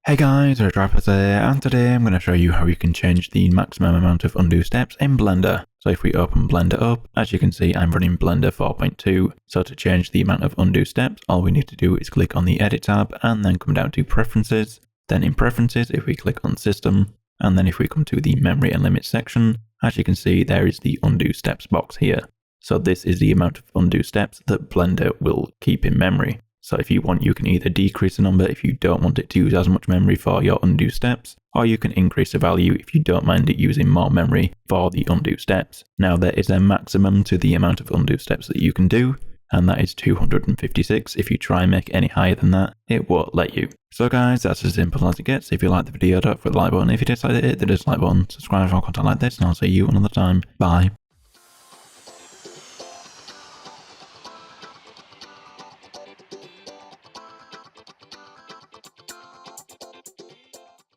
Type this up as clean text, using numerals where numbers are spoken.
Hey guys, R4GE VipeRzZ here, and today I'm going to show you how you can change the maximum amount of undo steps in Blender. So if we open Blender up, as you can see I'm running Blender 4.2, so to change the amount of undo steps, all we need to do is click on the Edit tab and then come down to Preferences. Then in Preferences, if we click on System, and then if we come to the Memory and Limits section, as you can see there is the undo steps box here. So this is the amount of undo steps that Blender will keep in memory. So if you want, you can either decrease the number if you don't want it to use as much memory for your undo steps, or you can increase the value if you don't mind it using more memory for the undo steps. Now there is a maximum to the amount of undo steps that you can do, and that is 256. If you try and make it any higher than that, it won't let you. So guys, that's as simple as it gets. If you liked the video, don't forget the like button. If you dislike it, hit the dislike button. Subscribe for more content like this, and I'll see you another time. Bye.